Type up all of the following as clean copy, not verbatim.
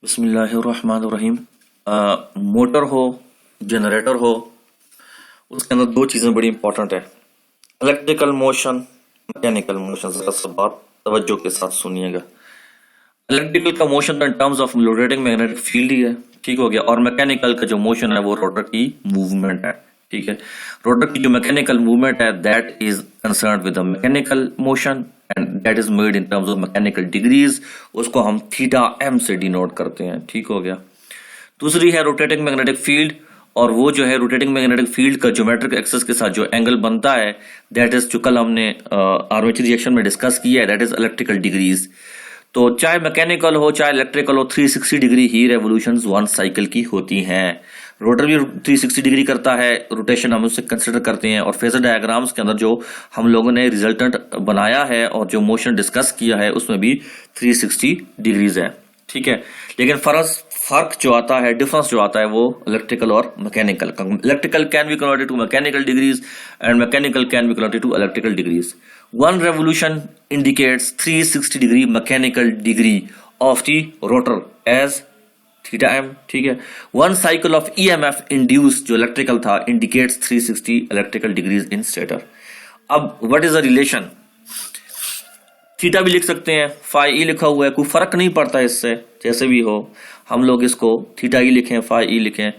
बिस्मिल्लाहिर्रहमानिर्रहीम। मोटर हो, जनरेटर हो, उसके अंदर दो चीज़ें बड़ी इंपॉर्टेंट है, इलेक्ट्रिकल मोशन, मैकेनिकल मोशन। जरा सा बात तवज्जो के साथ सुनिएगा। इलेक्ट्रिकल का motion in terms of rotating magnetic field ही है, ठीक हो गया। और मैकेनिकल का जो मोशन है वो रोटर की मूवमेंट है, ठीक है। रोटर की जो मैकेनिकल मूवमेंट है that is concern with the mechanical motion and that is made in terms of mechanical degrees. उसको हम थीटा एम से डिनोट करते हैं, ठीक हो गया। दूसरी है रोटेटिंग मैग्नेटिक फील्ड, और वो जो है रोटेटिंग मैग्नेटिक फील्ड का ज्योमेट्रिक एक्सिस के साथ जो एंगल बनता है दैट इज, जो कल हमने आर्मेचर रिएक्शन में डिस्कस किया है, दैट इज इलेक्ट्रिकल डिग्रीज। तो चाहे मैकेनिकल हो चाहे इलेक्ट्रिकल हो, 360 डिग्री ही रेवोल्यूशंस वन साइकिल की होती हैं। रोटर भी 360 डिग्री करता है रोटेशन, हम उसे कंसिडर करते हैं। और फेजर डायग्राम्स के अंदर जो हम लोगों ने रिजल्टेंट बनाया है और जो मोशन डिस्कस किया है उसमें भी 360 डिग्रीज है, ठीक है। लेकिन फर्क जो आता है, डिफरेंस जो आता है वो इलेक्ट्रिकल और मैकेनिकल का। Electrical can be converted to mechanical degrees and mechanical can be converted to electrical degrees. One revolution indicates 360 degree mechanical degree of the rotor as theta m, ठीक है। One cycle of EMF induced जो electrical था indicates 360 electrical degrees in stator। अब what is the relation? Theta भी लिख सकते हैं, phi E लिखा हुआ है, कोई फर्क नहीं पड़ता इससे, जैसे भी हो हम लोग इसको थीटा ई लिखें फाई ई लिखें।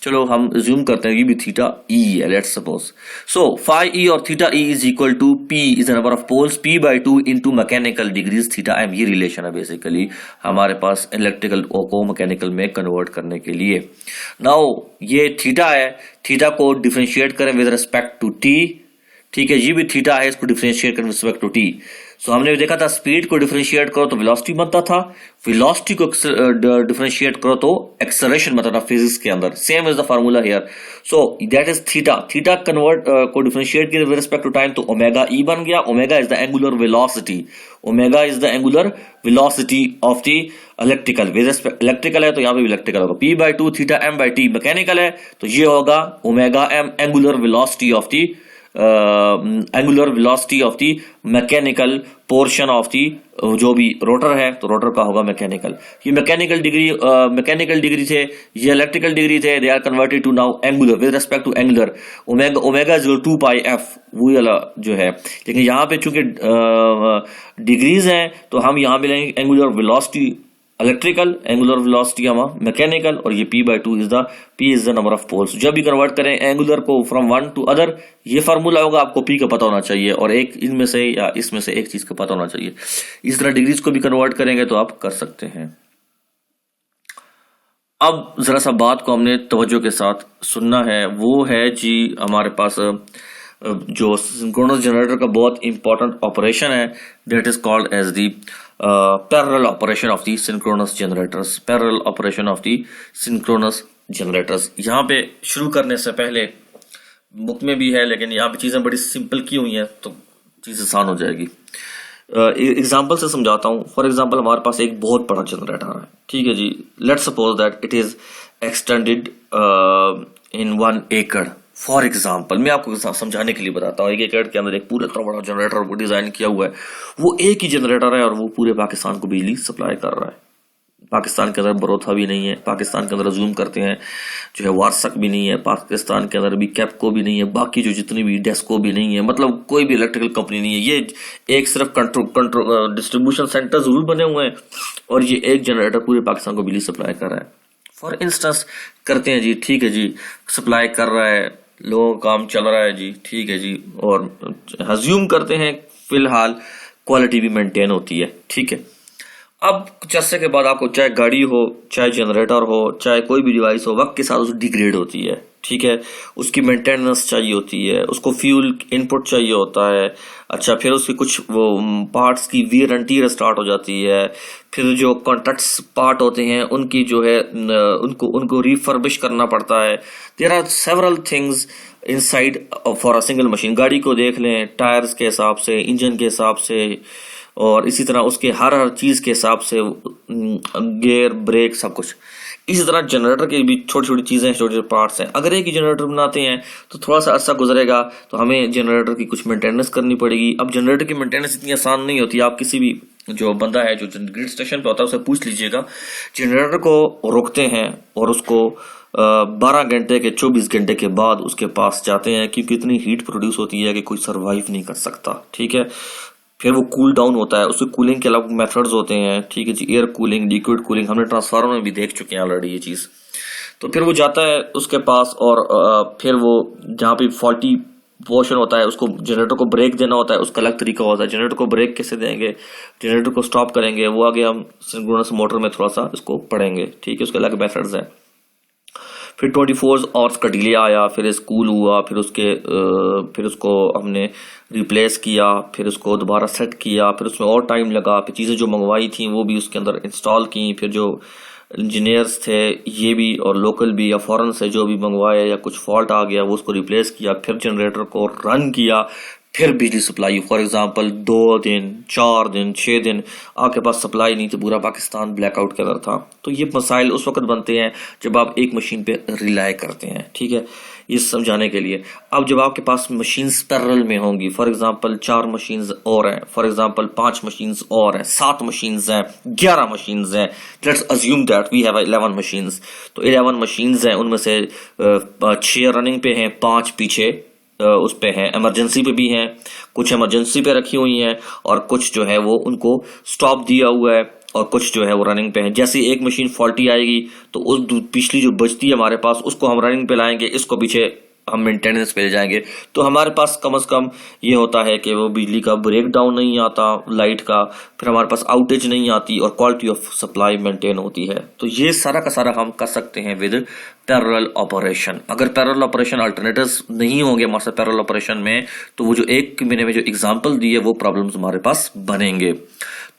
चलो हम ज्यूम करते हैं ये भी थीटा ई है, let's suppose. So phi E और theta E is equal to P is the number of poles, P by 2 into mechanical degrees theta M. ये रिलेशन है बेसिकली हमारे पास इलेक्ट्रिकल को मैकेनिकल में कन्वर्ट करने के लिए। नाउ ये थीटा है, थीटा को डिफरेंशिएट करें विद रिस्पेक्ट टू टी, ठीक है। ये भी थीटा है, इसको डिफरेंशिएट करें विद रिस्पेक्ट टू टी। सो हमने देखा था स्पीड को डिफरेंशिएट करो तो वेलोसिटी बनता था, वेलोसिटी को डिफरेंशिएट करो तो एक्सेलरेशन बनता था फिजिक्स के अंदर। Same is the formula here. So that is theta. Theta convert को डिफरेंशिएट किया विद रिस्पेक्ट टू टाइम तो ओमेगा ई बन गया। Omega is the angular velocity, omega is the angular velocity of the electrical. With respect electrical है तो यहाँ पे electrical होगा P by 2 theta M by T. Mechanical है तो ये होगा omega M angular velocity of the angular velocity of the mechanical portion of the जो भी रोटर है, तो रोटर का होगा मैकेनिकल। ये मैकेनिकल डिग्री थे, ये इलेक्ट्रिकल डिग्री थे, they are converted to now angular with respect to angular. Omega is 2 pi F वो वाला जो है। लेकिन यहाँ पे चूंकि डिग्रीज हैं तो हम यहाँ पे लेंगे angular velocity electrical, angular velocity हमारा मैकेनिकल, और ये p by 2 is the number of poles. जब भी कन्वर्ट करें एंगुलर को फ्रॉम वन टू अदर, ये फार्मूला होगा, आपको p का पता होना चाहिए और एक इनमें से या इसमें से एक चीज का पता होना चाहिए। इस तरह डिग्रीज को भी कन्वर्ट करेंगे तो आप कर सकते हैं। अब जरा सा बात को हमने तवज्जो के साथ सुनना है, वो है जी हमारे पास जो सिंक्रोनस जनरेटर का बहुत इंपॉर्टेंट ऑपरेशन है, that is called as the parallel operation of the synchronous generators. Parallel operation of the synchronous generators. यहाँ पे शुरू करने से पहले बुक में भी है लेकिन यहाँ पे चीजें बड़ी सिंपल की हुई हैं तो चीज आसान हो जाएगी। एग्जाम्पल से समझाता हूँ। फॉर एग्जाम्पल हमारे पास एक बहुत बड़ा जनरेटर है, ठीक है जी। Let's suppose that it is extended in 1 एकड़। फॉर एग्जाम्पल मैं आपको समझाने के लिए बताता हूँ, 1 एकड़ के अंदर एक पूरा इतना बड़ा जनरेटर वो डिजाइन किया हुआ है। वो एक ही जनरेटर है और वो पूरे पाकिस्तान को बिजली सप्लाई कर रहा है। पाकिस्तान के अंदर बरोथा भी नहीं है, पाकिस्तान के अंदर जूम करते हैं जो है वारसक भी नहीं है, पाकिस्तान के अंदर भी कैपको भी नहीं है, बाकी जो जितनी भी डेस्को भी नहीं है, मतलब कोई भी इलेक्ट्रिकल कंपनी नहीं है। ये एक सिर्फ कंट्रोल डिस्ट्रीब्यूशन सेंटर जरूर बने हुए हैं और ये एक जनरेटर पूरे पाकिस्तान को बिजली सप्लाई कर रहा है। फॉर इंस्टेंस करते हैं जी, ठीक है जी, सप्लाई कर रहा है, लोगों का काम चल रहा है जी, ठीक है जी। और अज्यूम करते हैं फिलहाल क्वालिटी भी मेंटेन होती है, ठीक है। अब कुछ अर्से के बाद आपको चाहे गाड़ी हो चाहे जनरेटर हो चाहे कोई भी डिवाइस हो, वक्त के साथ उसकी डिग्रेड होती है, ठीक है। उसकी मेंटेनेंस चाहिए होती है, उसको फ्यूल इनपुट चाहिए होता है। अच्छा, फिर उसके कुछ वो पार्ट्स की वियर एंड टीयर स्टार्ट हो जाती है। फिर जो कॉन्टैक्ट्स पार्ट होते हैं उनकी जो है उनको रिफर्बिश करना पड़ता है। There are several things inside for a single machine. गाड़ी को देख लें, टायर्स के हिसाब से, इंजन के हिसाब से, और इसी तरह उसके हर चीज के हिसाब से, गियर ब्रेक सब कुछ। इसी तरह जनरेटर की भी छोटी छोटी चीजें, छोटे छोटे पार्ट्स हैं। अगर एक ही जनरेटर बनाते हैं तो थोड़ा सा अर्सा गुजरेगा तो हमें जनरेटर की कुछ मेंटेनेंस करनी पड़ेगी। अब जनरेटर की मेंटेनेंस इतनी आसान नहीं होती। आप किसी भी जो बंदा है जो ग्रिड स्टेशन पे होता है उसे पूछ लीजिएगा, जनरेटर को रोकते हैं और उसको 12 घंटे के 24 घंटे के बाद उसके पास जाते हैं, क्योंकि इतनी हीट प्रोड्यूस होती है कि कोई सरवाइव नहीं कर सकता। ठीक है, फिर वो कूल डाउन होता है, उसके कूलिंग के अलग मेथड्स होते हैं। ठीक है जी, एयर कूलिंग, लिक्विड कूलिंग, हमने ट्रांसफार्मर में भी देख चुके हैं ऑलरेडी ये चीज। तो फिर वो जाता है उसके पास और फिर वो जहाँ पे फॉल्टी पोर्शन होता है उसको जनरेटर को ब्रेक देना होता है, उसका अलग तरीका होता है। जनरेटर को ब्रेक कैसे देंगे, जनरेटर को स्टॉप करेंगे, वो आगे हम सिंक्रोनस मोटर में थोड़ा सा इसको पढ़ेंगे। ठीक है, उसके अलग मेथड्स हैं। फिर 24 आवर्स का डिले आया, फिर स्कूल हुआ, फिर उसको हमने रिप्लेस किया, फिर उसको दोबारा सेट किया, फिर उसमें और टाइम लगा, फिर चीज़ें जो मंगवाई थी वो भी उसके अंदर इंस्टॉल की, फिर जो इंजीनियर्स थे ये भी और लोकल भी या फॉरेन से जो भी मंगवाया या कुछ फॉल्ट आ गया वो उसको रिप्लेस किया, फिर जनरेटर को रन किया, फिर बिजली सप्लाई। फॉर एग्जांपल 2 दिन 4 दिन 6 दिन आपके पास सप्लाई नहीं थी, पूरा पाकिस्तान ब्लैकआउट के अंदर था। तो ये मसाइल उस वक्त बनते हैं जब आप एक मशीन पे रिलाय करते हैं। ठीक है, ये समझाने के लिए। अब जब आपके पास मशीन्स पैरेलल में होंगी, फॉर एग्जांपल 4 मशीन्स और हैं, फॉर एग्जांपल 5 मशीन्स और हैं, 7 मशीन्स हैं, 11 मशीन्स हैं, let's assume that we have 11 machines. तो 11 मशीन्स हैं, उनमें से 6 रनिंग पे हैं, 5 पीछे उस पे हैं, इमरजेंसी पे भी हैं, कुछ इमरजेंसी पे रखी हुई हैं और कुछ जो है वो उनको स्टॉप दिया हुआ है और कुछ जो है वो रनिंग पे हैं। जैसे एक मशीन फॉल्टी आएगी तो उस पिछली जो बचती है हमारे पास उसको हम रनिंग पे लाएंगे, इसको पीछे हम मेंटेनेंस पे ले जाएंगे। तो हमारे पास कम से कम ये होता है कि वो बिजली का ब्रेक डाउन नहीं आता, लाइट का, फिर हमारे पास आउटेज नहीं आती और क्वालिटी ऑफ सप्लाई मेंटेन होती है। तो ये सारा का सारा हम कर सकते हैं विद पैरेलल ऑपरेशन। अगर पैरेलल ऑपरेशन अल्टरनेटिव्स नहीं होंगे हमारे साथ पैरेलल ऑपरेशन में, तो वो जो एक मैंने में जो एग्जांपल दी है वो प्रॉब्लम्स हमारे पास बनेंगे।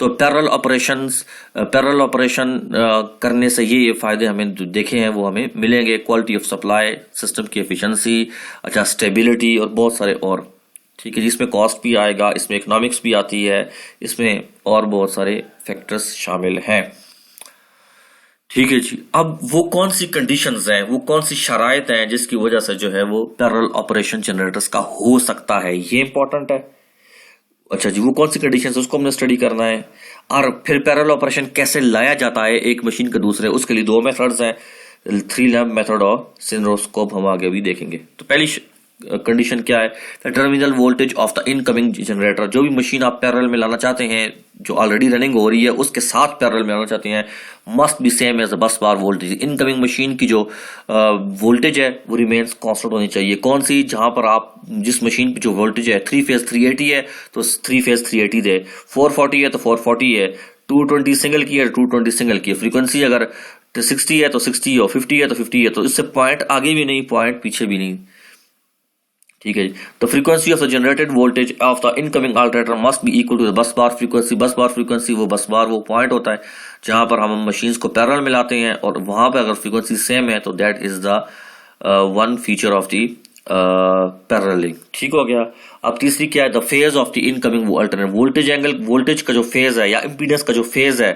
तो पैरेलल ऑपरेशन करने से ये फायदे हमें देखे हैं वो हमें मिलेंगे, क्वालिटी ऑफ सप्लाई, सिस्टम की एफिशिएंसी, अच्छा स्टेबिलिटी और बहुत सारे और। ठीक है, जिसमें कॉस्ट भी आएगा, इसमें इकोनॉमिक्स भी आती है, इसमें और बहुत सारे फैक्टर्स शामिल हैं। ठीक है जी, अब वो कौन सी कंडीशंस हैं, वो कौन सी शराइत हैं जिसकी वजह से जो है वो पैरेलल ऑपरेशन जनरेटर्स का हो सकता है, ये इंपॉर्टेंट है। अच्छा जी, वो कौन सी कंडीशन है उसको हमने स्टडी करना है। और फिर पैरेलल ऑपरेशन कैसे लाया जाता है एक मशीन के दूसरे, उसके लिए 2 मेथड्स हैं, 3 लैंप मेथड और सिंक्रोस्कोप, हम आगे भी देखेंगे। तो पहली कंडीशन क्या है, the terminal voltage of the incoming generator. जो भी मशीन आप पैरेलल में लाना चाहते हैं, जो ऑलरेडी रनिंग हो रही है उसके साथ पैरेलल में लाना चाहते हैं, must be same as the bus bar voltage. Incoming machine की जो वोल्टेज है वो रिमेन्स कांस्टेंट होनी चाहिए। कौन सी, जहां पर आप जिस मशीन की जो वोल्टेज है 3 फेज 380 है तो 3 फेज 380 दे, 440 है तो 440 है, 220 सिंगल की है 220 सिंगल की है, फ्रीक्वेंसी अगर 60 है तो 60 हो, 50 है तो 50 है, तो इससे पॉइंट आगे भी नहीं पॉइंट पीछे भी नहीं। ठीक है जी, the frequency of the generated voltage of the incoming alternator must be equal to the bus bar frequency. बस बार फ्रीक्वेंसी, वो बस बार वो पॉइंट होता है जहां पर हम मशीन्स को पैरेलल मिलाते हैं और वहां पे अगर फ्रीक्वेंसी सेम है तो that is the one feature of the paralleling. ठीक हो गया। अब तीसरी क्या है, the phase of the incoming alternator. Voltage angle, voltage का जो फेज है या इंपीडेंस का जो फेज है,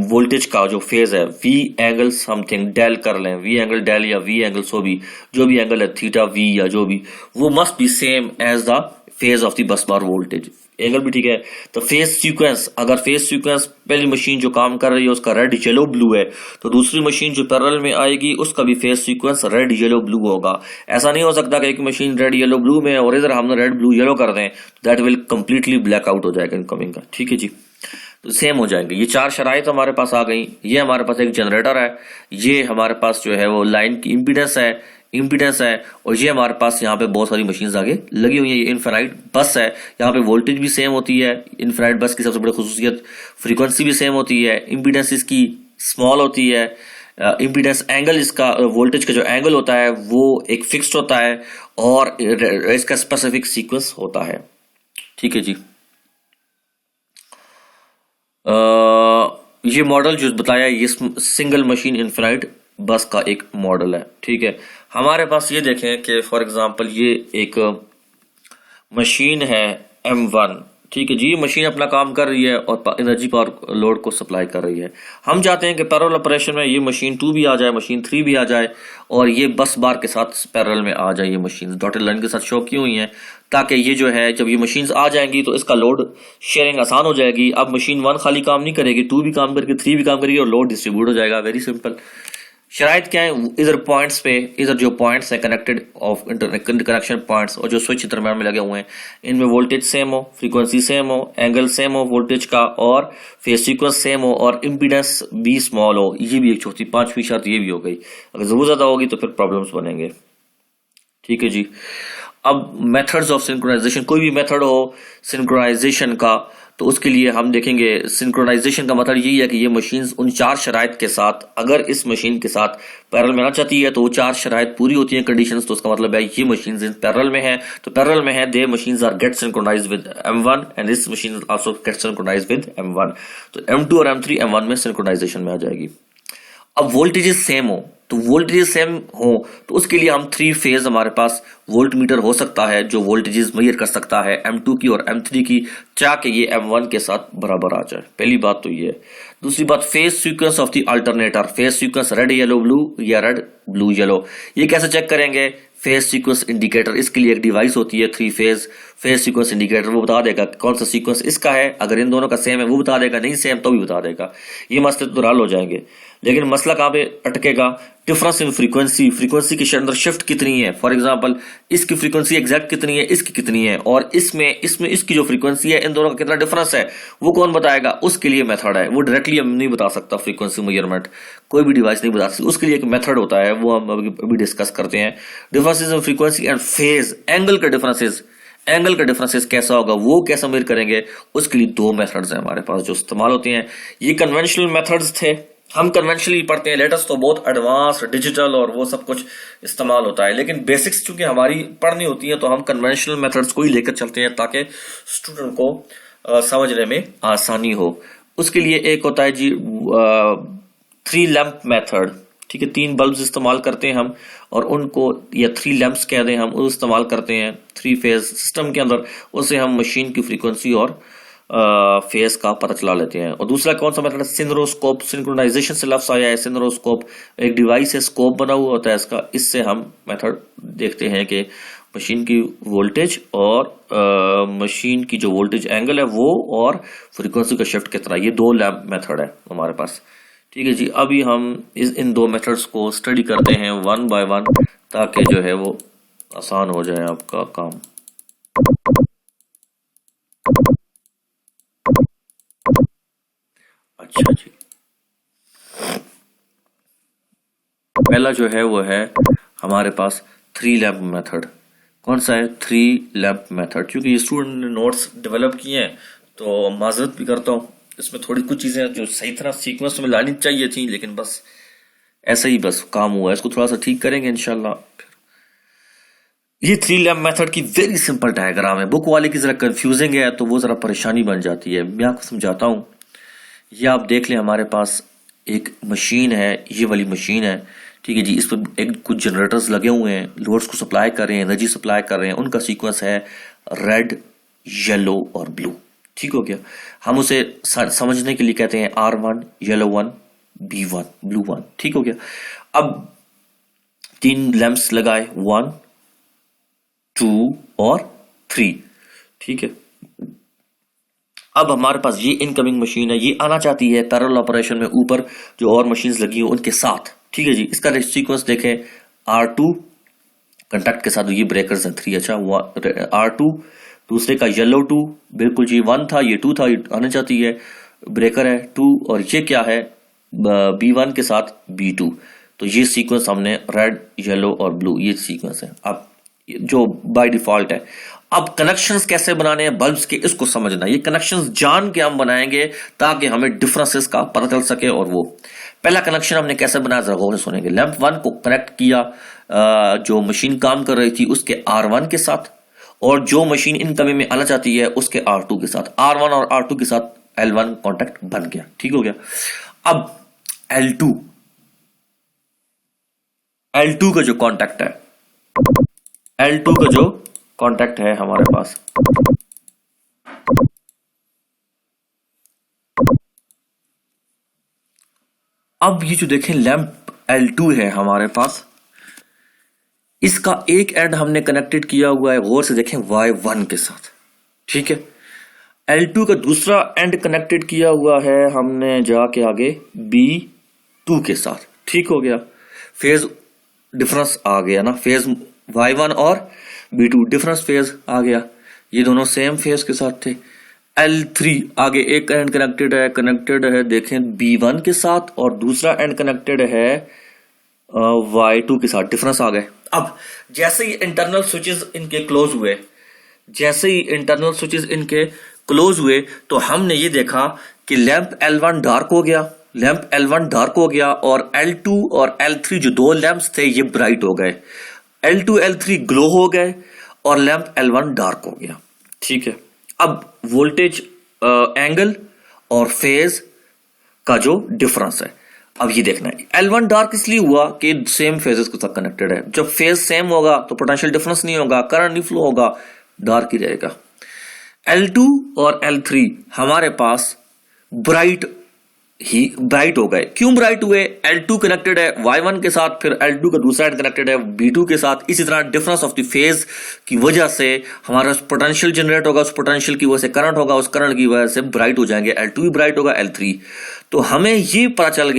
वोल्टेज का जो फेज है, वी एंगल समथिंग डेल कर लें, वी एंगल डेल या वी एंगल सो भी, जो भी एंगल है थीटा वी या जो भी, वो must be same as the phase of the bus bar voltage. Angle भी ठीक है। तो फेज सीक्वेंस, अगर फेज सीक्वेंस पहली मशीन जो काम कर रही है उसका रेड येलो ब्लू है तो दूसरी मशीन जो पैरेलल में आएगी उसका भी phase sequence red yellow blue होगा। ऐसा नहीं हो सकता कि एक मशीन रेड येलो ब्लू में है और इधर हमने रेड ब्लू येलो कर दें, that will completely black out हो जाएगा इनकमिंग का। ठीक है जी, तो सेम हो जाएंगे। ये 4 शराइत हमारे पास आ गई। ये हमारे पास एक जनरेटर है, ये हमारे पास जो है वो लाइन की इम्पीडेंस है और ये हमारे पास यहाँ पे बहुत सारी मशीन्स आगे लगी हुई है। ये इनफिनाइट बस है, यहाँ पे वोल्टेज भी सेम होती है। इनफिनाइट बस की सबसे बड़ी खुसूसियत, फ्रीक्वेंसी भी सेम होती है, इम्पीडेंस इसकी स्मॉल होती है, इम्पीडेंस एंगल, इसका वोल्टेज का जो एंगल होता है वो एक फिक्स्ड होता है और इसका स्पेसिफिक सीक्वेंस होता है। ठीक है जी, ये मॉडल जो बताया ये सिंगल मशीन इनफिनाइट बस का एक मॉडल है। ठीक है, हमारे पास ये देखें कि फॉर एग्जांपल ये एक मशीन है M1। ठीक है जी, ये मशीन अपना काम कर रही है और एनर्जी पावर लोड को सप्लाई कर रही है। हम चाहते हैं कि पैरेलल ऑपरेशन में ये मशीन 2 भी आ जाए, मशीन 3 भी आ जाए और ये बस बार के साथ पैरेलल में आ जाए। ये मशीन डॉटेड लाइन के साथ शो की हुई हैं ताकि ये जो है जब ये मशीन्स आ जाएंगी तो इसका लोड शेयरिंग आसान हो जाएगी। अब मशीन 1 खाली काम नहीं करेगी, 2 भी काम करेगी, 3 भी काम करेगी और लोड डिस्ट्रीब्यूट हो जाएगा। Very simple. शराइत क्या है, इधर पॉइंट्स पे, इधर जो पॉइंट्स हैं कनेक्टेड ऑफ कनेक्शन पॉइंट्स और जो स्विच दरम्यान में लगे हुए हैं, इनमें वोल्टेज सेम हो, फ्रीक्वेंसी सेम हो, एंगल सेम हो वोल्टेज का और फेज सीक्वेंस सेम हो और इम्पीडेंस भी स्मॉल हो। ये भी एक चौथी 5वीं शर्त ये भी हो गई। अगर जरूर ज्यादा होगी तो फिर प्रॉब्लम्स बनेंगे। ठीक है जी। अब मेथड्स ऑफ सिंक्रोनाइजेशन, कोई भी मेथड हो सिंक्रोनाइजेशन का तो उसके लिए हम देखेंगे सिंक्रोनाइजेशन का मतलब यही है कि ये मशीन्स उन 4 शराइत के साथ, अगर इस मशीन के साथ पैरेलल में आना चाहती है तो वो 4 शराइत पूरी होती हैं कंडीशंस, तो उसका मतलब है ये मशीन्स इन पैरेलल में है, तो पैरेलल में है they machines are get synchronised with M1 and this machine also get synchronised with M1। तो M2 और M3 M1 में सिंक्रोनाइजेशन में आ जाएगी। अब वोल्टेजेस सेम हो, तो वोल्टेजेस सेम हो तो उसके लिए हम 3 फेज हमारे पास वोल्ट मीटर हो सकता है जो वोल्टेजेस मेजर कर सकता है M2 की और M3 की, चाहे ये M1 के साथ बराबर आ जाए। पहली बात तो ये है। दूसरी बात, phase sequence of the alternator, phase sequence red yellow blue या रेड ब्लू येलो, ये कैसे चेक करेंगे? फेज सीक्वेंस इंडिकेटर, इसके लिए एक डिवाइस होती है 3 फेज फेज सीक्वेंस इंडिकेटर, वो बता देगा कौन सा सीक्वेंस इसका है। अगर इन दोनों का सेम है वो बता देगा, नहीं सेम तो भी बता देगा। ये मसले तो हल हो जाएंगे। लेकिन मसला कहां पे अटकेगा? डिफरेंस इन फ्रीक्वेंसी, फ्रीक्वेंसी के अंदर शिफ्ट कितनी है। फॉर एग्जांपल इसकी फ्रीक्वेंसी एग्जैक्ट कितनी है, इसकी कितनी है, और इसमें इसकी जो फ्रीक्वेंसी है इन दोनों का कितना डिफरेंस है, वो कौन बताएगा? उसके लिए मेथड है। वो डायरेक्टली हम नहीं बता सकता फ्रीक्वेंसी मेजरमेंट, कोई भी डिवाइस नहीं बता सकती। उसके लिए एक मेथड होता है, वो हम अभी डिस्कस करते हैं। Differences in frequency and phase, angle का डिफरेंसेस कैसा होगा, वो कैसे मेजर करेंगे, उसके लिए 2 मेथड्स हैं हमारे पास जो इस्तेमाल होते हैं। ये कन्वेंशनल मेथड्स थे, हम कन्वेंशनली पढ़ते हैं। लेटेस्ट तो बहुत एडवांस डिजिटल और वो सब कुछ इस्तेमाल होता है, लेकिन बेसिक्स चूंकि हमारी पढ़नी होती है तो हम कन्वेंशनल मेथड्स को ही लेकर चलते हैं ताकि स्टूडेंट को समझने में आसानी हो। उसके लिए एक होता है जी 3 लैंप मेथड। ठीक है, 3 बल्ब इस्तेमाल करते हैं हम और उनको, या 3 लैंप्स कह दें हम, वो इस्तेमाल करते हैं 3 फेज सिस्टम के अंदर। उससे हम मशीन की फ्रीक्वेंसी और फेस का पता चला लेते हैं। और दूसरा कौन सा मेथड है? सिनरोस्कोप, सिंक्रोनाइजेशन से लफ्ज आया है। सिनरोस्कोप एक डिवाइस है, स्कोप बना हुआ होता है इसका, इससे हम मेथड देखते हैं कि मशीन की वोल्टेज और मशीन की जो वोल्टेज एंगल है वो और फ्रीक्वेंसी का शिफ्ट कितना। ये 2 लैंप मेथड है हमारे पास। ठीक है जी, अभी हम इन 2 मेथड्स को स्टडी करते हैं 1 बाय 1 ताकि जो है वो आसान हो जाए आपका काम। अच्छा जी, पहला जो है वो है हमारे पास 3 लैंप मेथड। कौन सा है? 3 लैंप मेथड। क्योंकि ये स्टूडेंट ने नोट्स डेवलप किए हैं तो माजरत भी करता हूँ, इसमें थोड़ी कुछ चीजें जो सही तरह सीक्वेंस में लानी चाहिए थी, लेकिन बस ऐसा ही बस काम हुआ है। इसको थोड़ा सा ठीक करेंगे इंशाल्लाह। ये 3 लैंप मेथड की वेरी सिंपल डायग्राम है। बुक वाले की जरा कंफ्यूजिंग है तो वो जरा परेशानी बन जाती है। मैं आपको समझाता हूँ। ये आप देख लें, हमारे पास एक मशीन है, ये वाली मशीन है। ठीक है जी, इस पर एक कुछ जनरेटर्स लगे हुए हैं, लोड्स को सप्लाई कर रहे हैं, एनर्जी सप्लाई कर रहे हैं। उनका सीक्वेंस है रेड, येलो और ब्लू। ठीक हो गया। हम उसे समझने के लिए कहते हैं R1 येलो 1 B1 ब्लू 1। ठीक हो गया। अब 3 लैंप्स लगाए, 1 2 और 3। ठीक है। अब हमारे पास ये इनकमिंग मशीन है, ये आना चाहती है पैरेलल ऑपरेशन में ऊपर जो और मशीन्स लगी हो उनके साथ। ठीक है जी, इसका सीक्वेंस देखें, R2 कंटैक्ट के साथ, ये ब्रेकर्स हैं 3। अच्छा, R2, दूसरे का येलो 2, बिल्कुल जी 1 था, ये 2 था, ये आना चाहती है, ब्रेकर है 2, और ये क्या है? B1 के साथ B2। तो ये सीक्वेंस हमने रेड, येलो और ब्लू, ये सीक्वेंस है अब जो बाय डिफॉल्ट है। अब कनेक्शंस कैसे बनाने हैं बल्ब्स के, इसको समझना। ये कनेक्शंस जान के हम बनाएंगे ताकि हमें डिफरेंसेस का पता चल सके। और वो पहला कनेक्शन हमने कैसे बनाया, जरा गौर से सुनेंगे। लैंप 1 को कनेक्ट किया जो मशीन काम कर रही थी उसके R1 के साथ, और जो मशीन इनकमिंग में आना चाहती है उसके R2 के साथ। R1 और R2 के साथ L1 कॉन्टेक्ट बन गया। ठीक हो गया। अब L2 का जो कॉन्टेक्ट है, L2 का जो कॉन्टेक्ट है हमारे पास, अब ये जो देखें लैंप L2 है हमारे पास, इसका एक एंड हमने कनेक्टेड किया हुआ है, गौर से देखें, Y1 के साथ, ठीक है। L2 का दूसरा एंड कनेक्टेड किया हुआ है हमने जाके आगे B2 के साथ, ठीक हो गया। फेज डिफरेंस आ गया ना, फेज Y1 और B2 डिफरेंस फेज आ गया, ये दोनों सेम फेज के साथ थे। L3 आगे एक एंड कनेक्टेड है देखें B1 के साथ, और दूसरा एंड कनेक्टेड है Y2 के साथ, डिफरेंस आ गए। अब जैसे ही इंटरनल स्विचेस इनके क्लोज हुए, तो हमने ये देखा कि लैंप L1 डार्क हो गया, और L2 और L3 जो दो लैंप्स थे ये ब्राइट हो गए, L2 L3 ग्लो हो गए और लैंप L1 डार्क हो गया, ठीक है। अब वोल्टेज एंगल और फेज का जो डिफरेंस है, अब ये देखना है। L1 डार्क इसलिए हुआ कि सेम फेजेस के साथ कनेक्टेड है, जब फेज सेम होगा तो पोटेंशियल डिफरेंस नहीं होगा, करंट नहीं फ्लो होगा, डार्क ही रहेगा। L2 और L3 हमारे पास ब्राइट हो गए। क्यों ब्राइट हुए? L2 कनेक्टेड है Y1 के साथ, फिर L2 का दूसरा एंड कनेक्टेड है B2 के साथ। इसी तरह डिफरेंस ऑफ द फेज की वजह से हमारा पोटेंशियल जनरेट होगा, उस पोटेंशियल की वजह से करंट होगा, उस करंट की वजह से ब्राइट हो जाएंगे, L2 भी ब्राइट होगा, L3। तो हमें ये पता चल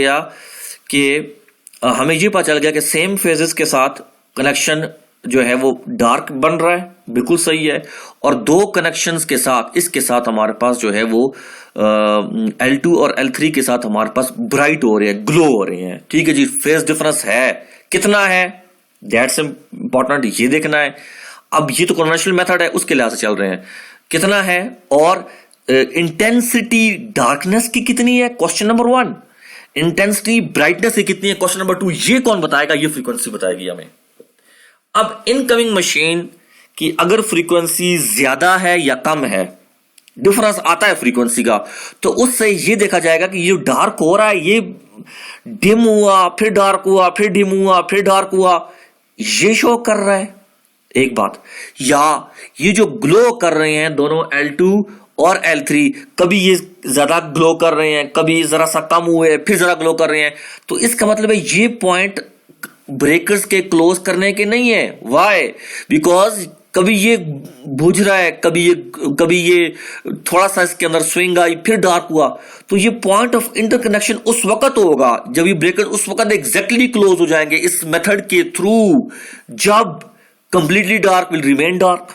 गया कि सेम फेजेस के साथ कनेक्शन जो है वो डार्क बन रहा है, बिल्कुल सही है। और दो कनेक्शंस के साथ, इसके साथ हमारे पास जो है वो L2 और L3 के साथ हमारे पास ब्राइट हो रहे हैं, ग्लो हो रहे हैं, ठीक है जी। फेज डिफरेंस है, कितना है, दैट्स इंपॉर्टेंट, ये देखना है। अब ये तो कन्वेंशनल मेथड है, उसके लिहाज से चल रहे हैं, कितना है, और इंटेंसिटी डार्कनेस की कितनी है, क्वेश्चन नंबर 1। इंटेंसिटी ब्राइटनेस की कितनी है, क्वेश्चन नंबर 2। ये कौन बताएगा? ये फ्रीक्वेंसी बताएगी हमें। अब इनकमिंग मशीन की अगर फ्रीक्वेंसी ज्यादा है या कम है, डिफरेंस आता है फ्रीक्वेंसी का, तो उससे ये देखा जाएगा कि ये डार्क हो रहा है, ये डिम हुआ, फिर डार्क हुआ, फिर डिम हुआ, फिर डार्क हुआ, ये शो कर रहा है एक बात। या ये जो ग्लो कर रहे हैं दोनों L2 और L3, कभी ये ज्यादा ग्लो कर रहे हैं, कभी जरा सा कम हुए, फिर जरा ग्लो कर रहे हैं, तो इसका मतलब है ये पॉइंट ब्रेकर्स के क्लोज करने के नहीं है। व्हाई? बिकॉज कभी ये बुझ रहा है, कभी ये थोड़ा सा इसके अंदर स्विंग आई, फिर डार्क हुआ, तो ये पॉइंट ऑफ इंटरकनेक्शन उस वक्त होगा जब ये ब्रेकर उस वक्त एग्जैक्टली क्लोज हो जाएंगे इस मेथड के थ्रू, जब completely dark will remain dark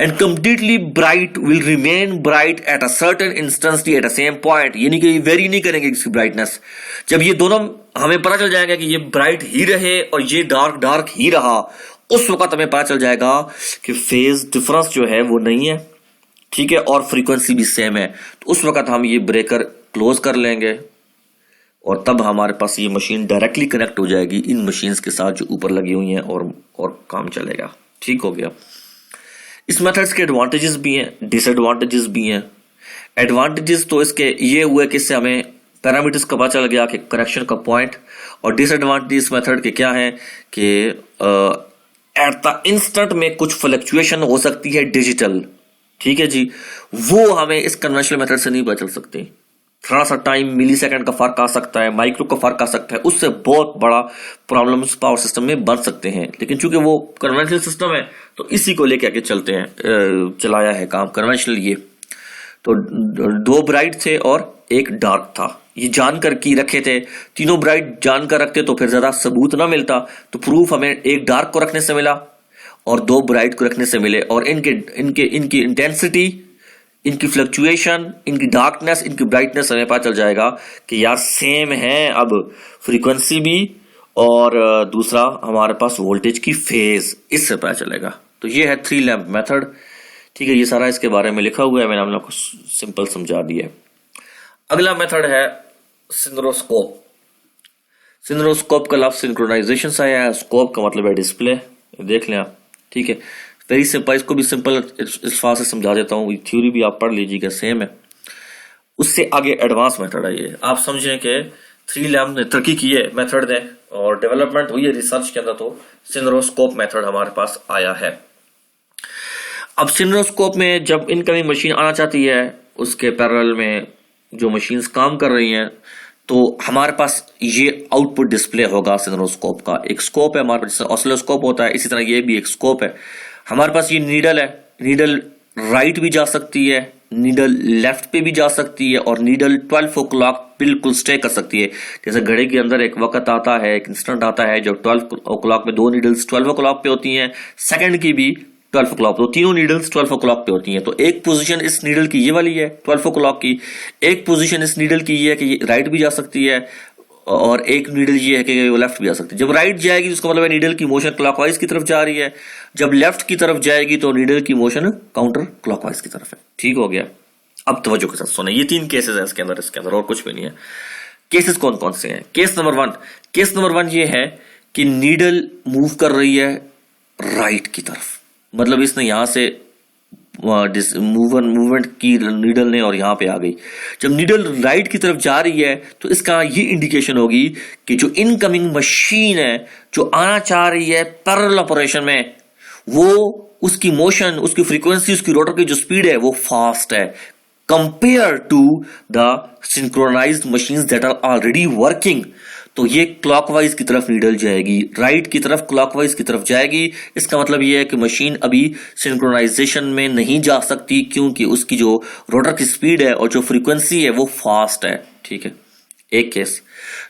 and completely bright will remain bright at a certain intensity at a same point. यानी कि वेरी नहीं करेंगे इसकी ब्राइटनेस। जब ये दोनों हमें पता चल जाएगा कि ये ब्राइट ही रहे और ये डार्क ही रहा, उस वक्त हमें पता चल जाएगा कि फेज डिफरेंस जो है वो नहीं है, ठीक है, और फ्रीक्वेंसी भी सेम है। तो उस वक्त हम ये ब्रेकर क्लोज कर लेंगे और तब हमारे पास ये मशीन डायरेक्टली कनेक्ट हो जाएगी इन मशीन्स के साथ जो ऊपर लगी हुई हैं, और काम चलेगा। ठीक हो गया। इस मेथड्स के एडवांटेजेस भी हैं, डिसएडवांटेजेस भी हैं। एडवांटेजेस तो इसके ये हुए कि इससे हमें पैरामीटर्स का पता चल गया कि कनेक्शन का पॉइंट, और डिसएडवांटेज मेथड के क्या है कि एट द इंस्टेंट में कुछ फ्लक्चुएशन हो सकती है डिजिटल, ठीक है जी, वो हमें इस कन्वेंशनल मेथड से नहीं पता चल सकती। थोड़ा सा टाइम, मिली सेकेंड का फर्क आ सकता है, माइक्रो का फर्क आ सकता है, उससे बहुत बड़ा प्रॉब्लम्स पावर सिस्टम में बन सकते हैं। लेकिन चूंकि वो कन्वेंशनल सिस्टम है तो इसी को लेके आके चलते हैं, चलाया है काम कन्वेंशनल। ये तो दो ब्राइट थे और एक डार्क था, ये जानकर की रखे थे। तीनों ब्राइट जानकर रखते तो फिर ज्यादा सबूत ना मिलता, तो प्रूफ हमें एक डार्क को रखने से मिला और दो ब्राइट को रखने से मिले, और इनकी इंटेंसिटी, इनकी फ्लक्चुएशन, इनकी डार्कनेस, इनकी ब्राइटनेस हमें पता चल जाएगा कि यार सेम है। अब फ्रीक्वेंसी भी और दूसरा हमारे पास वोल्टेज की फेज, इससे पता चलेगा। तो ये है 3 लैंप मेथड, ठीक है। ये सारा इसके बारे में लिखा हुआ है, मैंने आप लोगों को सिंपल समझा दिया है। अगला मेथड है सिंक्रोस्कोप। सिंक्रोस्कोप का लफ्ज सिंक्रोनाइजेशन से आया है, स्कोप का मतलब है डिस्प्ले, देख लें आप, ठीक है। वेरी सिंपल, इसको भी सिंपल अल्फाज से समझा देता हूँ, थ्योरी भी आप पढ़ लीजिएगा, सेम है। उससे आगे एडवांस मेथड है ये। आप समझें कि 3 लैंप ने तरक्की की है मेथड ने, और डेवलपमेंट हुई है रिसर्च के अंदर, तो सिंक्रोस्कोप मेथड हमारे पास आया है। अब सिंक्रोस्कोप में जब इनकमिंग मशीन आना चाहती है, उसके पैरेलल में जो मशीन्स काम कर रही हैं, तो हमारे पास ये आउटपुट डिस्प्ले होगा सिनेरोस्कोप का। एक स्कोप है हमारे पास, जैसे ऑसिलोस्कोप होता है, इसी तरह ये भी एक स्कोप है। हमारे पास ये नीडल है, नीडल राइट भी जा सकती है, नीडल लेफ्ट पे भी जा सकती है, और नीडल 12 o'clock बिल्कुल स्टे कर सकती है। जैसे घड़ी के अंदर एक वक्त आता है, एक इंस्टेंट आता है जब 12 o'clock में दो नीडल्स 12 o'clock पे होती हैं, सेकंड की भी 12 o'clock, तो तीनों नीडल्स 12 o'clock पे होती हैं। तो एक पोजीशन इस नीडल की ये वाली है 12 o'clock की, एक पोजीशन इस नीडल की ये है कि ये राइट भी जा सकती है, और एक नीडल ये है कि वो लेफ्ट भी जा सकती है। जब राइट जाएगी तो उसका मतलब है नीडल की मोशन क्लॉकवाइज की तरफ जा रही है, जब लेफ्ट की तरफ जाएगी तो नीडल की मोशन काउंटर क्लॉकवाइज की तरफ है। ठीक हो गया। अब तवज्जो के साथ सुने, ये 3 केसेस है इसके अंदर और कुछ भी नहीं है। केसेस कौन कौन से हैं? केस नंबर वन ये है कि नीडल मूव कर रही है राइट की तरफ, मतलब इसने यहां से मूवमेंट की नीडल ने, और यहां पे आ गई। जब नीडल राइट की तरफ जा रही है तो इसका ये इंडिकेशन होगी कि जो इनकमिंग मशीन है जो आना चाह रही है पैरेलल ऑपरेशन में, वो उसकी मोशन, उसकी फ्रीक्वेंसी, उसकी रोटर की जो स्पीड है वो फास्ट है compare to the synchronized machines that are already working. तो ये क्लॉकवाइज की तरफ नीडल जाएगी, राइट की तरफ क्लॉकवाइज की तरफ जाएगी। इसका मतलब ये है कि मशीन अभी सिंक्रोनाइजेशन में नहीं जा सकती, क्योंकि उसकी जो रोटर की स्पीड है और जो फ्रीक्वेंसी है वो फास्ट है। ठीक है, एक केस।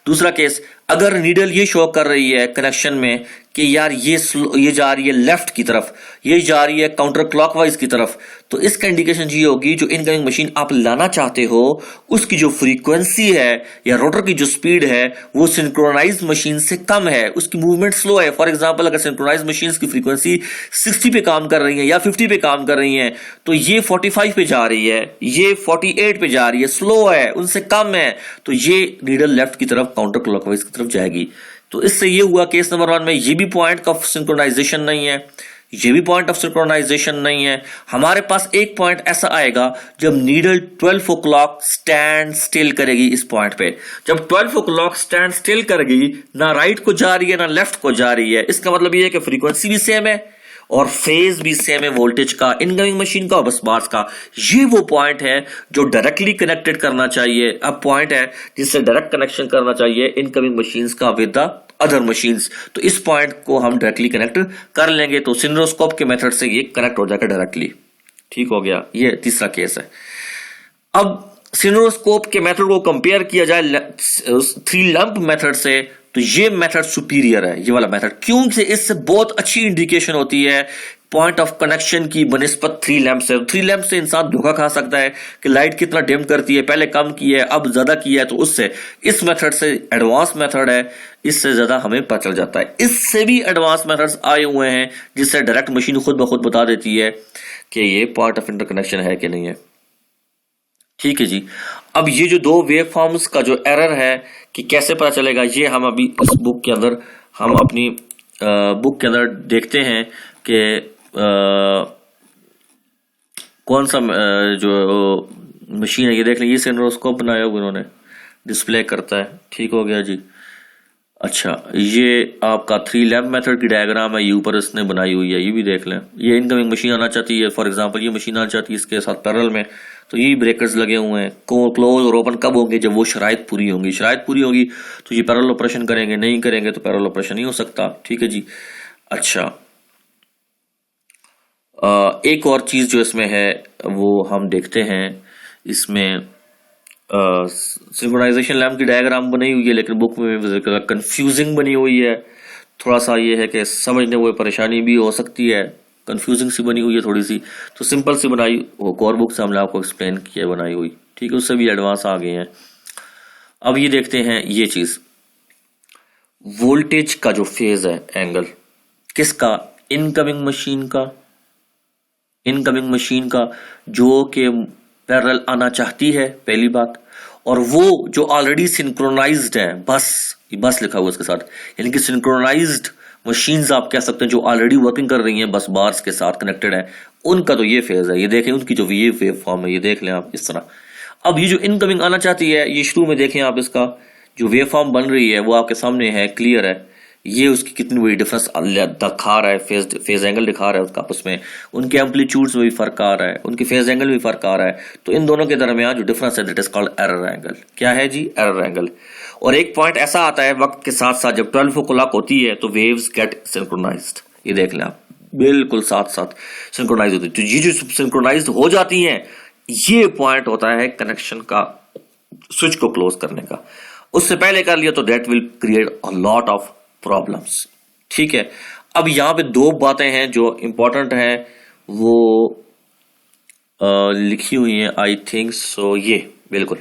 दूसरा केस, अगर नीडल ये शो कर रही है कनेक्शन में कि यार ये जा रही है लेफ्ट की तरफ, ये जा रही है काउंटर क्लॉकवाइज की तरफ, तो इसका इंडिकेशन ये होगी जो इनकमिंग मशीन आप लाना चाहते हो उसकी जो फ्रीक्वेंसी है या रोटर की जो स्पीड है वो सिंक्रोनाइज्ड मशीन से कम है, उसकी मूवमेंट स्लो है। फॉर एग्जांपल, अगर सिंक्रोनाइज्ड मशीन्स की फ्रीक्वेंसी 60 पे काम कर रही है या 50 पे काम कर रही है, तो ये 45 पे जा रही है, ये 48 पे जा रही है, स्लो है, उनसे कम है, तो ये नीडल लेफ्ट की तरफ काउंटर क्लॉकवाइज की तरफ जाएगी। तो इससे ये हुआ केस नंबर 1 में ये भी पॉइंट ऑफ सिंक्रोनाइजेशन नहीं है, ये भी पॉइंट ऑफ सिंक्रोनाइजेशन नहीं है। हमारे पास एक पॉइंट ऐसा आएगा जब नीडल 12 o'clock स्टैंड स्टिल करेगी। इस पॉइंट पे जब 12 o'clock स्टैंड स्टिल करेगी, ना राइट को जा रही है ना लेफ्ट को जा रही है, इसका मतलब ये है कि फ्रीक्वेंसी भी सेम है और फेज भी सेम है वोल्टेज का, इनकमिंग मशीन का और बस बार्स का। ये वो पॉइंट है जो डायरेक्टली कनेक्टेड करना चाहिए, अब पॉइंट है जिससे डायरेक्ट कनेक्शन करना चाहिए इनकमिंग मशीन्स का विद द अदर मशीन्स। तो इस पॉइंट को हम डायरेक्टली कनेक्ट कर लेंगे, तो सिनेरोस्कोप के मेथड से ये कनेक्ट हो जाएगा डायरेक्टली। ठीक हो गया, ये तीसरा केस है। अब सिनेरोस्कोप के मेथड को कंपेयर किया जाए 3 लैंप मेथड से, तो ये मेथड सुपीरियर है, ये वाला मेथड, क्योंकि इससे बहुत अच्छी इंडिकेशन होती है पॉइंट ऑफ कनेक्शन की बनिस्बत 3 लैंप से। 3 लैंप से इंसान धोखा खा सकता है कि लाइट कितना डिम करती है, पहले कम की है अब ज्यादा किया है, तो उससे इस मेथड से एडवांस मेथड है, इससे ज्यादा हमें पता चल जाता है। इससे भी एडवांस मेथड्स आए हुए हैं जिससे डायरेक्ट मशीन खुद ब खुद बता देती है कि ये पॉइंट ऑफ इंटरकनेक्शन है कि नहीं है। ठीक है जी। अब ये जो 2 वेव फॉर्म्स का जो एरर है कि कैसे पता चलेगा, ये हम अभी इस बुक के अंदर, हम अपनी बुक के अंदर देखते हैं कि कौन सा जो मशीन है। ये देख लें, ये सिनेरोस्कोप बनाया हुआ उन्होंने, डिस्प्ले करता है। ठीक हो गया जी। अच्छा, ये आपका 3 लैंप मेथड की डायग्राम है, ये ऊपर इसने बनाई हुई है, ये भी देख लें। ये इनकमिंग मशीन आना चाहती है, फॉर एग्जांपल ये मशीन आना चाहती है इसके साथ पैरेलल में, तो ये ब्रेकर्स लगे हुए हैं। क्लोज और ओपन कब होंगे? जब वो शराइत पूरी होंगी। शराइत पूरी होगी तो ये पैरेलल ऑपरेशन करेंगे, नहीं करेंगे तो पैरेलल ऑपरेशन नहीं हो सकता। ठीक है जी। अच्छा, एक और चीज जो इसमें है वो हम देखते हैं, इसमें सिंक्रोनाइजेशन लैंप की डायग्राम बनी हुई है, लेकिन बुक में कंफ्यूजिंग बनी हुई है। थोड़ा सा ये है कि समझने वो परेशानी भी हो सकती है, कंफ्यूजिंग सी बनी हुई है थोड़ी सी, तो सिंपल सी बनाई वो कोर बुक से हमने आपको एक्सप्लेन किया बनाई हुई। ठीक है, उससे भी एडवांस आ गए हैं। अब ये देखते हैं ये चीज, वोल्टेज का जो फेज है एंगल, किसका? इनकमिंग मशीन का, इनकमिंग मशीन का जो कि पैरेलल आना चाहती है, पहली बात, और वो जो ऑलरेडी सिंक्रोनाइज्ड है, बस लिखा हुआ उसके साथ, यानी कि सिंक्रोनाइज्ड मशीन्स आप कह सकते हैं जो ऑलरेडी वर्किंग कर रही हैं, बस बार्स के साथ कनेक्टेड है, उनका तो ये फेज है। ये देखें उनकी जो ये वेव फॉर्म है, ये देख लें आप इस तरह। अब ये जो इनकमिंग आना चाहती है, ये शुरू में देखें आप, इसका जो वेव फॉर्म बन रही है वो आपके सामने है, क्लियर है। ये उसकी कितनी बड़ी डिफरेंस दिखा रहा है, फेज एंगल दिखा रहा है उसका आपस में, उनके एम्पलीट्यूड्स में भी फर्क आ रहा है, उनके फेज एंगल भी फर्क आ रहा है। तो इन दोनों के दरमियान जो डिफरेंस है that is called error angle. क्या है जी? Error angle. और एक पॉइंट ऐसा आता है वक्त के साथ साथ जब 12 o'clock होती है तो वेव्स गेट सिंक्रोनाइज्ड। ये देख लें आप, बिल्कुल साथ साथ सिंक्रोनाइज होती है। तो ये जो सिंक्रोनाइज हो जाती है, ये पॉइंट होता है कनेक्शन का, स्विच को क्लोज करने का। उससे पहले कर लिया तो that will create a lot of problems. ठीक है, अब यहां पे दो बातें हैं जो इंपॉर्टेंट हैं, वो लिखी हुई हैं आई थिंक सो। ये बिल्कुल,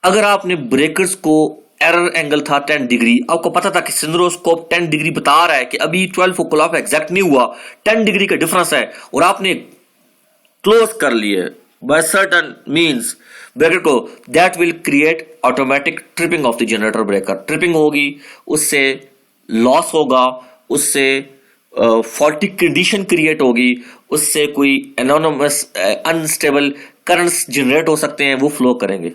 अगर आपने ब्रेकर्स को, एरर एंगल था 10 डिग्री, आपको पता था कि सिंड्रोस्कोप 10 डिग्री बता रहा है कि अभी 12 o'clock एग्जैक्ट नहीं हुआ, 10 डिग्री का डिफरेंस है, और आपने क्लोज कर लिए बाय सर्टन मींस ब्रेकर को, that will create automatic tripping of the generator breaker. Tripping होगी, उससे लॉस होगा, उससे फॉल्टी कंडीशन क्रिएट होगी, उससे कोई एनोनमस अनस्टेबल करंट्स जनरेट हो सकते हैं, वो फ्लो करेंगे।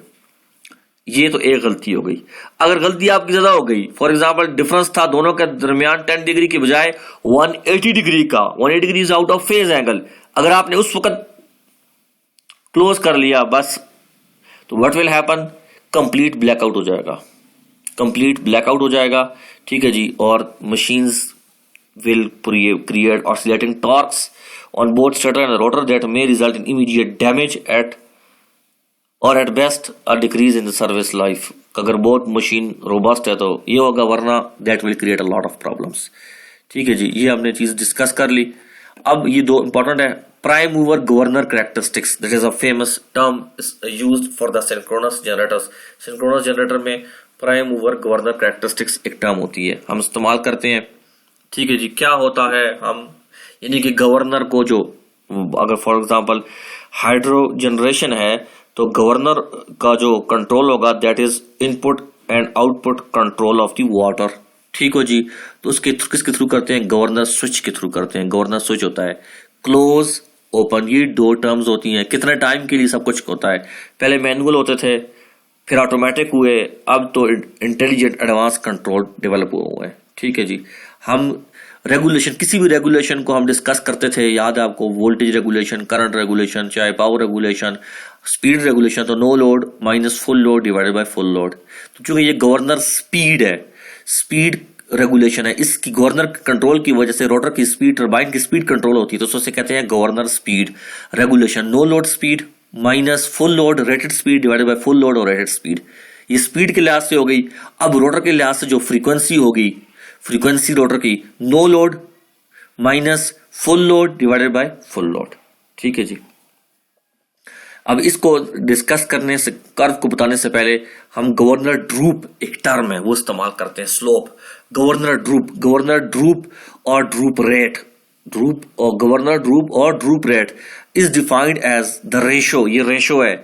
ये तो एक गलती हो गई। अगर गलती आपकी ज्यादा हो गई, फॉर एग्जांपल डिफरेंस था दोनों के दरमियान 10 डिग्री की बजाय 180 डिग्री का, 180 degree is out of phase angle, अगर आपने उस वक्त क्लोज कर लिया बस, तो what will happen? Complete blackout हो जाएगा, कंप्लीट ब्लैकआउट हो जाएगा। ठीक है जी, और machines will create oscillating torques on both stator and rotor that may result in immediate damage or at best a decrease in the service life। अगर बहुत machine robust है तो ये होगा, वरना that will create a lot of problems। ठीक है जी, ये हमने चीज डिस्कस कर ली। अब ये दो इंपॉर्टेंट है, prime mover governor characteristics, that is a famous term used for the synchronous generators. Synchronous generator में प्राइम मूवर गवर्नर कैरेक्टरिस्टिक्स एक टर्म होती है, हम इस्तेमाल करते हैं। ठीक है जी, क्या होता है, हम यानी कि गवर्नर को, जो अगर फॉर एग्जांपल हाइड्रो जनरेशन है तो गवर्नर का जो कंट्रोल होगा that is input and output control of the water. ठीक हो जी, तो उसके किसके थ्रू करते हैं? गवर्नर स्विच के थ्रू करते हैं। गवर्नर स्विच होता है क्लोज ओपन, ये दो टर्म्स होती हैं। कितने टाइम के लिए सब कुछ होता है? पहले मैनुअल होते थे, फिर ऑटोमेटिक हुए, अब तो इंटेलिजेंट एडवांस कंट्रोल डेवलप हुआ है। ठीक है जी, हम रेगुलेशन, किसी भी रेगुलेशन को हम डिस्कस करते थे, याद है आपको, वोल्टेज रेगुलेशन, करंट रेगुलेशन, चाहे पावर रेगुलेशन, स्पीड रेगुलेशन, तो no load minus full load divided by full load. तो चूंकि ये गवर्नर स्पीड है, स्पीड रेगुलेशन है, इसकी गवर्नर कंट्रोल की वजह से रोटर की स्पीड, टरबाइन की स्पीड कंट्रोल होती है, तो उससे कहते हैं governor speed regulation. No load speed minus full load rated speed divided by full load और रेटेड स्पीड। ये स्पीड के लिहाज से हो गई। अब रोटर के लिहाज से जो फ्रीक्वेंसी होगी, फ्रीक्वेंसी रोटर की, no load minus full load divided by full load. ठीक है जी, अब इसको डिस्कस करने से, कर्व को बताने से पहले हम गवर्नर ड्रूप, एक टर्म है वो इस्तेमाल करते हैं, स्लोप। गवर्नर ड्रूप और ड्रूप रेट, ड्रूप और गवर्नर ड्रूप और droop rate is defined as the ratio, ये रेशो है,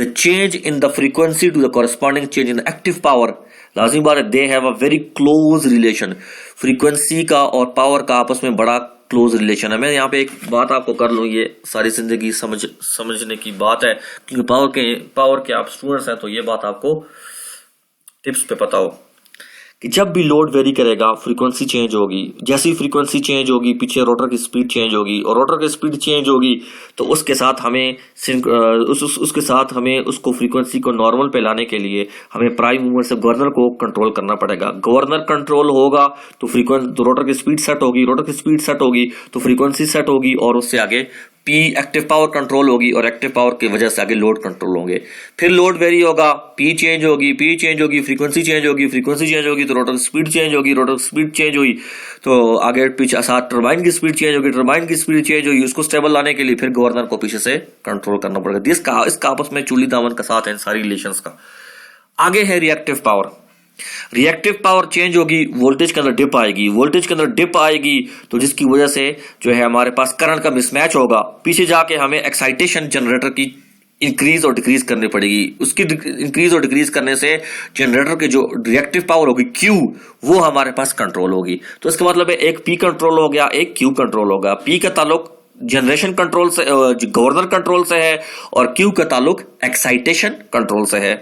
the change in the frequency to the corresponding change in the active power. लाजिमी बात है, they have a very close relation. Frequency का और power का आपस में बड़ा क्लोज रिलेशन है। मैं यहाँ पे एक बात आपको कर लूँ, ये सारी जिंदगी समझने की बात है, क्योंकि पावर के आप स्टूडेंट्स हैं तो ये बात आपको टिप्स पे पता हो कि जब भी लोड वेरी करेगा फ्रीक्वेंसी चेंज होगी। जैसी फ्रीक्वेंसी चेंज होगी पीछे रोटर की स्पीड चेंज होगी, और रोटर की स्पीड चेंज होगी तो उसके साथ हमें उसके साथ हमें उसको फ्रीक्वेंसी को नॉर्मल पे लाने के लिए हमें प्राइम मूवर से गवर्नर को कंट्रोल करना पड़ेगा। गवर्नर कंट्रोल होगा तो तो रोटर की स्पीड सेट होगी, रोटर की स्पीड सेट होगी तो फ्रीक्वेंसी सेट होगी, और उससे आगे पी एक्टिव पावर कंट्रोल होगी, और एक्टिव पावर की वजह से आगे लोड कंट्रोल होंगे। फिर लोड वेरी होगा, पी चेंज होगी, फ्रीक्वेंसी चेंज होगी, फ्रीक्वेंसी चेंज होगी तो रोटर स्पीड चेंज होगी, रोटर स्पीड चेंज हुई तो आगे पीछे साथ टरबाइन की स्पीड चेंज होगी, टरबाइन की स्पीड चेंज होगी। उसको स्टेबल लाने के लिए फिर गवर्नर को पीछे से कंट्रोल करना पड़ेगा। इसका आपस में चूली दामन का साथ है इन सारी रिलेशंस का। आगे है reactive power. Reactive power change होगी, वोल्टेज के अंदर डिप आएगी, वोल्टेज के अंदर डिप आएगी तो जिसकी वजह से जो है हमारे पास करंट का मिसमैच होगा। पीछे जाके हमें एक्साइटेशन जनरेटर की इंक्रीज और डिक्रीज करनी पड़ेगी। उसकी इंक्रीज और डिक्रीज करने से जनरेटर की जो रिएक्टिव पावर होगी Q, वो हमारे पास कंट्रोल होगी। तो इसका मतलब है एक P कंट्रोल हो गया, एक Q कंट्रोल होगा। P का ताल्लुक जनरेशन कंट्रोल से, गवर्नर कंट्रोल से है, और Q का ताल्लुक एक्साइटेशन कंट्रोल से है।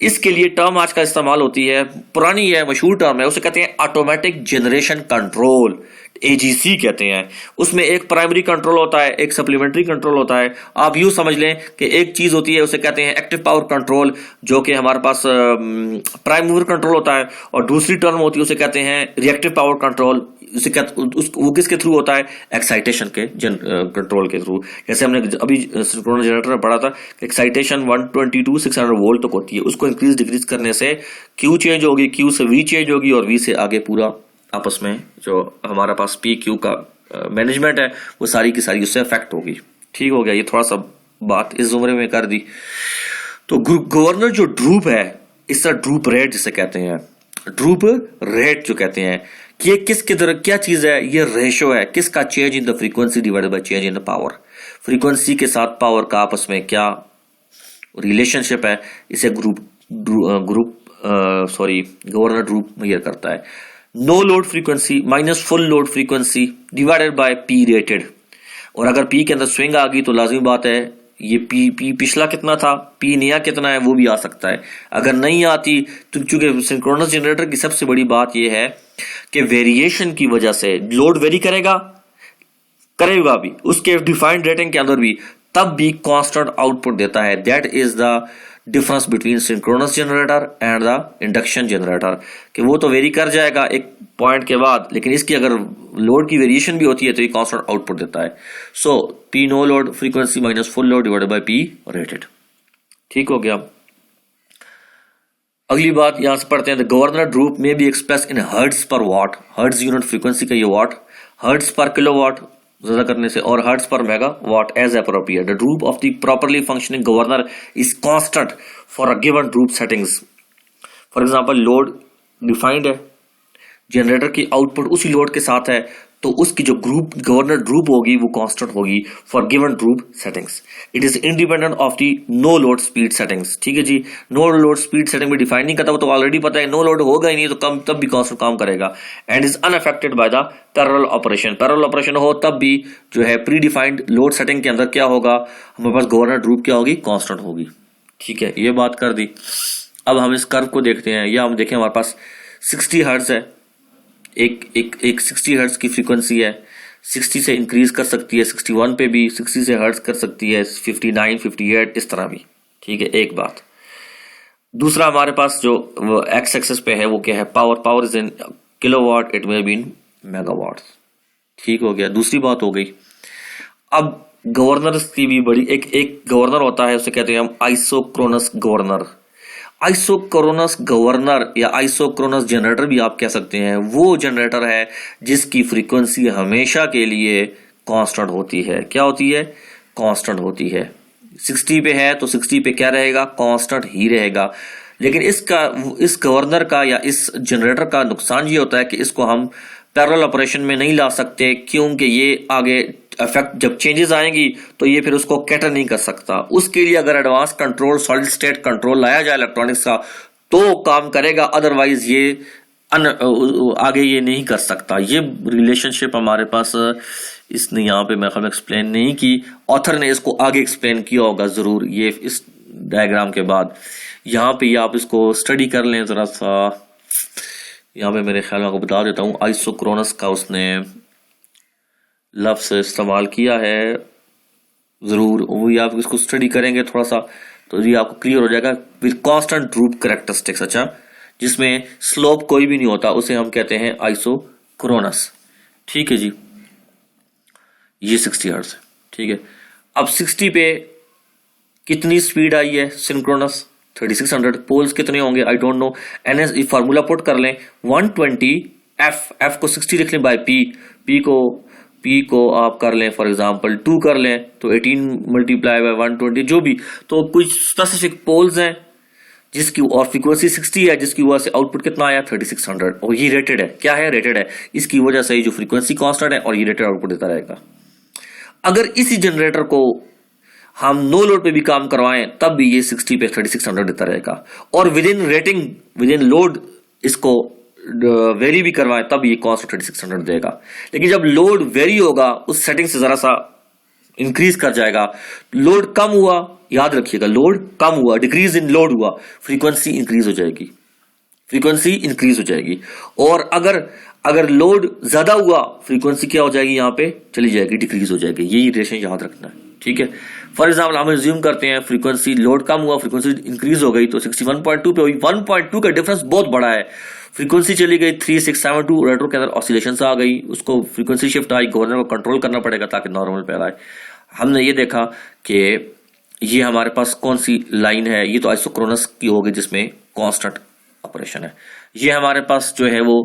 इसके लिए टर्म आज का इस्तेमाल होती है, पुरानी है, मशहूर टर्म है, उसे कहते हैं ऑटोमेटिक जनरेशन कंट्रोल, एजीसी कहते हैं। उसमें एक प्राइमरी कंट्रोल होता है, एक सप्लीमेंट्री कंट्रोल होता है। आप यूं समझ लें कि एक चीज होती है उसे कहते हैं एक्टिव पावर कंट्रोल, जो कि हमारे पास प्राइम मूवर कंट्रोल होता है, और दूसरी टर्म होती है उसे कहते हैं रिएक्टिव पावर कंट्रोल। उसे वो किसके थ्रू होता है? एक्साइटेशन के कंट्रोल के थ्रू। जैसे हमने अभी सिंक्रोनस जनरेटर में पढ़ा था कि एक्साइटेशन 122 600 वोल्ट तक होती है, उसको इंक्रीज डिक्रीज करने से क्यू चेंज होगी, क्यू से वी चेंज होगी, और वी से आगे पूरा आपस में जो हमारा पास पी क्यू का मैनेजमेंट है वो सारी की सारी उससे अफेक्ट होगी। ठीक हो गया, ये थोड़ा सा बात इस उम्र में कर दी। तो गवर्नर जो ड्रूप है, इसका ड्रूप रेट जिसे कहते हैं, ड्रूप रेट जो कहते हैं, कि ये किसके तरह क्या चीज है? ये रेशो है किसका? Change in the frequency divided bye change in the power. Frequency के साथ पावर का आपस में क्या रिलेशनशिप है, इसे गवर्नर ड्रूप मेजर करता है। No load frequency minus full load frequency divided by P rated. और अगर पी के अंदर स्विंग आ गई तो लाजमी बात है ये पी पिछला कितना था, पी नया कितना है, वो भी आ सकता है। अगर नहीं आती तो चूंकि सिंक्रोनस जनरेटर की सबसे बड़ी बात यह है कि वेरिएशन की वजह से लोड वेरी करेगा भी, उसके डिफाइंड रेटिंग के अंदर भी, तब भी कांस्टेंट आउटपुट देता है। That is the difference between synchronous generator and the induction generator, कि वो तो वेरी कर जाएगा एक पॉइंट के बाद, लेकिन इसकी अगर लोड की वेरिएशन भी होती है तो ये कांस्टेंट आउटपुट देता है। So P no load frequency minus full load divided by P rated. ठीक हो गया। अगली बात यहां से पढ़ते हैं, द गवर्नर ड्रूप में be express in hertz per watt. Hertz unit frequency का ये वॉट, हर्ट्ज पर किलोवाट ज्यादा करने से, और हर्ट्ज पर megawatt as appropriate. The droop of the properly functioning governor is constant for a given droop settings. For example load defined है, generator की आउटपुट उसी लोड के साथ है, तो उसकी जो ग्रुप गवर्नर ड्रूप होगी वो कांस्टेंट होगी for given droop settings. It is independent of the no load speed settings. ठीक है जी, नो लोड स्पीड सेटिंग में डिफाइन नहीं करता, वो तो ऑलरेडी पता है नो लोड होगा ही नहीं, तो कम तब भी कांस्टेंट काम करेगा। And is unaffected by the parallel operation. Parallel operation हो तब भी जो है प्री डिफाइंड लोड सेटिंग के अंदर क्या होगा, हमारे पास गवर्नर ड्रूप क्या होगी, कांस्टेंट होगी। ठीक है, ये बात कर दी। अब हम इस कर्व को देखते हैं, या हम देखें हमारे पास 60 हर्ट्ज है, एक 60 हर्ट्ज की फ्रीक्वेंसी है, 60 से इंक्रीज कर सकती है 61 पे भी, 60 से हर्ट्ज कर सकती है 59 58 इस तरह भी। ठीक है, एक बात। दूसरा हमारे पास जो एक्स एक्सेस पे है वो क्या है, power is in kilowatt, it may be in megawatt. ठीक हो गया, दूसरी बात हो गई। अब गवर्नर की भी बड़ी एक गवर्नर होता है, उसे कहते हैं हम आइसोक्रोनस गवर्नर। आइसोक्रोनस गवर्नर या आइसोक्रोनस जनरेटर भी आप कह सकते हैं, वो जनरेटर है जिसकी फ्रीक्वेंसी हमेशा के लिए कांस्टेंट होती है। क्या होती है? कांस्टेंट होती है। 60 पे है तो 60 पे क्या रहेगा, कांस्टेंट ही रहेगा। लेकिन इस गवर्नर का या इस जनरेटर का नुकसान ये होता है कि इसको हम पैरेलल ऑपरेशन में नहीं ला सकते, क्योंकि ये आगे इफेक्ट जब चेंजेस आएंगी तो ये फिर उसको कैटर नहीं कर सकता। उसके लिए अगर advance control, solid state control लाया जाए इलेक्ट्रॉनिक्स का तो काम करेगा, अदरवाइज ये आगे ये नहीं कर सकता। ये रिलेशनशिप हमारे पास इसने यहाँ पे मैं एक्सप्लेन नहीं की, ऑथर ने इसको आगे एक्सप्लेन किया होगा जरूर ये इस डायग्राम के बाद। यहाँ पे आप इसको स्टडी कर लें जरा सा। यहाँ पे मेरे ख्याल में आपको बता देता हूँ, आइसोक्रोनस का उसने लफ्ज इस्तेमाल किया है, जरूर वही आप इसको स्टडी करेंगे थोड़ा सा तो ये आपको क्लियर हो जाएगा। विद कांस्टेंट ड्रूप कैरेक्टरिस्टिक्स, अच्छा, जिसमें स्लोप कोई भी नहीं होता, उसे हम कहते हैं आइसोक्रोनस। ठीक है जी, ये 60 हर्ट्ज है। ठीक है, अब 60 पे कितनी स्पीड आई है सिंक्रोनस, 3600। पोल्स कितने होंगे, I don't know. NS formula put कर लें, 120 एफ को 60 लिख लें बाय पी को आप कर लें फॉर एग्जांपल 2 कर लें तो 18 मल्टीप्लाई बाय 120, जो भी। तो कुछ स्पेसिफिक पोल्स हैं जिसकी और फ्रीक्वेंसी 60 है, जिसकी वजह से आउटपुट कितना आया 3600, और ये रेटेड है। क्या है? रेटेड है। इसकी वजह से जो फ्रीक्वेंसी कांस्टेंट है और ये रेटेड आउटपुट देता रहेगा। अगर इसी जनरेटर को हम नो लोड पे भी काम करवाएं तब भी ये 60 पे 3600 देता रहेगा, और विद इन लोड इसको वेरी भी करवाएं तब ये कॉस्ट 3600 देगा। लेकिन जब लोड वेरी होगा उस सेटिंग से जरा सा इंक्रीज कर जाएगा। लोड कम हुआ, याद रखिएगा, लोड कम हुआ, डिक्रीज इन लोड हुआ, फ्रीक्वेंसी इंक्रीज हो जाएगी, फ्रीक्वेंसी इंक्रीज हो जाएगी। और अगर लोड ज्यादा हुआ, फ्रीक्वेंसी क्या हो जाएगी, यहां पे चली जाएगी, डिक्रीज हो जाएगी। यही रिलेशन याद रखना है, ठीक है। फॉर एग्जाम्पल हम रिज्यूम करते हैं, फ्रीक्वेंसी लोड कम हुआ, फ्रीक्वेंसी इंक्रीज हो गई, तो 61.2 पे हुई, 1.2 का डिफरेंस बहुत बड़ा है। फ्रीक्वेंसी चली गई 3672, रेट्रो के अंदर ऑसिलेशन आ गई, उसको फ्रीक्वेंसी शिफ्ट आई, गवर्नर को कंट्रोल करना पड़ेगा ताकि नॉर्मल पे आए। हमने ये देखा कि ये हमारे पास कौन सी लाइन है, ये तो आइसोक्रोनस की होगी जिसमें कांस्टेंट ऑपरेशन है। ये हमारे पास जो है वो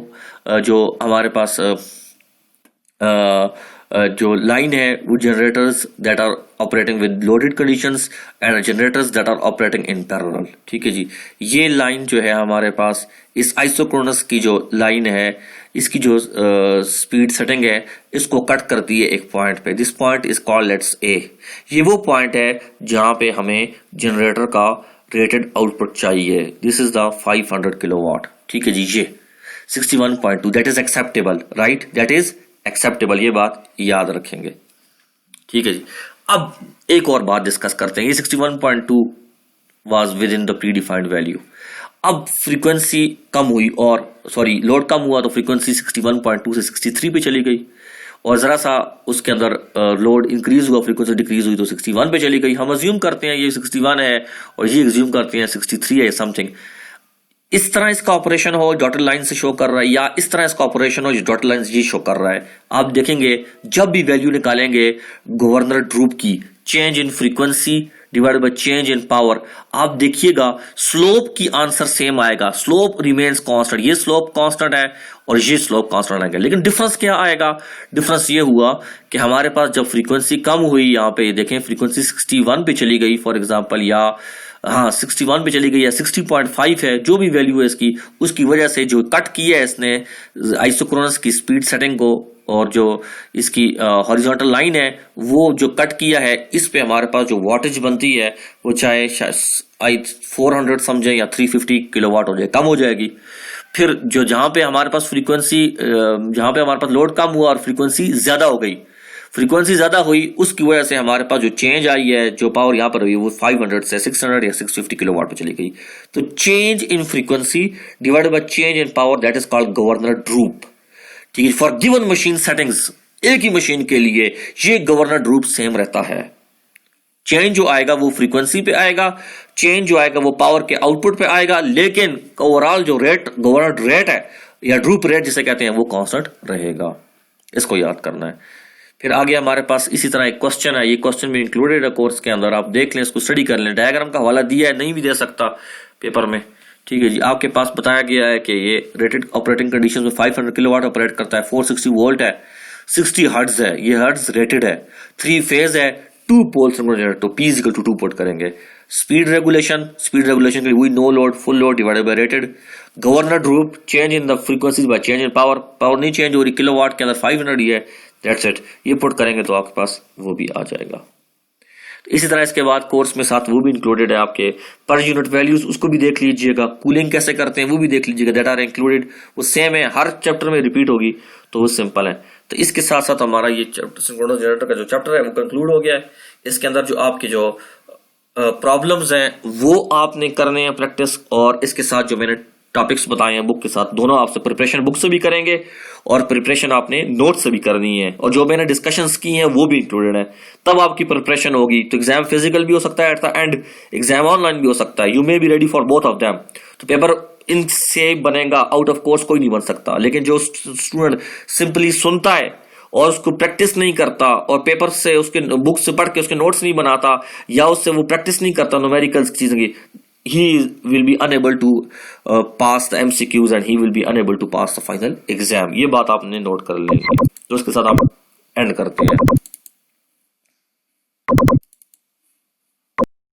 जो हमारे पास जो लाइन है वो generators that are operating with loaded conditions and generators that are operating in parallel, ठीक है जी। ये लाइन जो है हमारे पास इस आइसोक्रोनस की जो लाइन है, इसकी जो स्पीड सेटिंग है, इसको कट करती है एक पॉइंट पे। This point is called let's A. ये वो पॉइंट है जहां पे हमें जनरेटर का रेटेड आउटपुट चाहिए। दिस इज द 500 किलोवाट, ठीक है जी। ये 61.2 that is acceptable, right, that is acceptable, ये बात याद रखेंगे, ठीक है जी। अब एक और बात डिस्कस करते हैं। ये 61.2 was with in the pre defined value. अब फ्रीक्वेंसी कम हुई और लोड कम हुआ तो फ्रीक्वेंसी 61.2 से 63 पे चली गई, और जरा सा उसके अंदर लोड इंक्रीज हुआ, फ्रीक्वेंसी डिक्रीज हुई तो 61 पे चली गई। हम अज्यूम करते हैं ये 61 है और ये अज्यूम करते हैं 63 है समथिंग। इस तरह इसका ऑपरेशन हो, डॉटेड लाइन से शो कर रहा है, या इस तरह इसका ऑपरेशन हो जो डॉटेड लाइन ये शो कर रहा है। आप देखेंगे जब भी वैल्यू निकालेंगे गवर्नर ड्रूप की, change in frequency divided bye change in power, आप देखिएगा स्लोप की आंसर सेम आएगा, स्लोप रिमेन्स कांस्टेंट। ये स्लोप कांस्टेंट है और ये स्लोप कांस्टेंट आएगा, लेकिन डिफरेंस क्या आएगा? डिफरेंस ये हुआ कि हमारे पास जब फ्रीक्वेंसी कम हुई, यहां पे देखें फ्रीक्वेंसी 61 पे चली गई फॉर एग्जांपल, या 61 पे चली गई या 60.5 है, जो भी वैल्यू है इसकी, उसकी वजह से जो कट किया है इसने आइसोक्रोनस की स्पीड सेटिंग को, और जो इसकी हॉरिजॉन्टल लाइन है वो जो कट किया है, इस पे हमारे पास जो वॉटेज बनती है वो चाहे 400 समझे या 350 किलोवाट हो जाए, कम हो जाएगी। फिर जो जहां पे हमारे पास फ्रीक्वेंसी, जहां पे हमारे पास लोड कम हुआ और फ्रीक्वेंसी ज्यादा हो गई, फ्रीक्वेंसी ज्यादा हुई, उसकी वजह से हमारे पास जो चेंज आई है, जो पावर यहां पर हुई, वो 500 से 600 या 650 किलोवाट पे चली गई। तो change in frequency divided bye change in power, that is called governor drupe, ठीक है। फॉर गिवन मशीन सेटिंग्स, एक ही मशीन के लिए ये गवर्नर ड्रूप सेम रहता है। चेंज जो आएगा वो फ्रीक्वेंसी पे आएगा, चेंज जो आएगा वो पावर के आउटपुट पे आएगा, लेकिन ओवरऑल जो रेट, गवर्नर रेट है या ड्रूप रेट जिसे कहते हैं, वो कांस्टेंट रहेगा। इसको याद करना है। फिर आगे हमारे पास इसी तरह एक क्वेश्चन है, ये क्वेश्चन भी इंक्लूडेड है कोर्स के अंदर, आप देख लें, इसको स्टडी कर लें। डायग्राम का हवाला दिया है, नहीं भी दे सकता पेपर में, ठीक है जी। आपके पास बताया गया है कि ये रेटेड ऑपरेटिंग कंडीशन में 500 किलोवाट ऑपरेट करता है, 460 वोल्ट है, 60 हर्ट्ज है, ये हर्ट्ज रेटेड है, 3 फेज है, 2 पोल जनरेटर, तो P इक्वल टू 2 पुट करेंगे। स्पीड रेगुलेशन के लिए वही no load full load divided by rated. Governor droop, change in the frequency by change in power, power नहीं चेंज हो रही, किलोवाट के अंदर 500 ही है, दैट्स इट। ये पुट करेंगे तो आपके पास वो भी आ जाएगा। इसी तरह इसके बाद कोर्स में साथ वो भी इंक्लूडेड है आपके पर यूनिट वैल्यूज, उसको भी देख लीजिएगा। कूलिंग कैसे करते हैं वो भी देख लीजिएगा, दैट आर इंक्लूडेड, वो सेम है, हर चैप्टर में रिपीट होगी, तो वो सिंपल है। तो इसके साथ साथ हमारा ये सिंक्रोनस जनरेटर का जो चैप्टर है वो कंक्लूड हो गया है। इसके अंदर जो आपके जो प्रॉब्लम्स हैं वो आपने करने हैं प्रैक्टिस, और इसके साथ जो मैंने टॉपिक्स बताए हैं बुक के साथ, दोनों आपसे प्रिपरेशन बुक से भी करेंगे और प्रिपरेशन आपने नोट से भी करनी है, और जो मैंने डिस्कशंस की हैं वो भी इंक्लूडेड है। तब आपकी प्रिपरेशन होगी। तो एग्जाम फिजिकल भी हो सकता है at the end, exam online भी हो सकता है, you may be ready for both of them. तो पेपर इनसे बनेगा, आउट ऑफ कोर्स कोई नहीं बन सकता। लेकिन जो स्टूडेंट सिंपली सुनता है और उसको प्रैक्टिस नहीं करता, और पेपर से उसके बुक से पढ़ के उसके नोट्स नहीं बनाता, या उससे वो प्रैक्टिस नहीं करता न्यूमेरिकल्स की चीजों की, he will be unable to pass the MCQs and he will be unable to pass the final exam। ये बात आपने नोट कर ली। तो उसके साथ आप एंड करते हैं।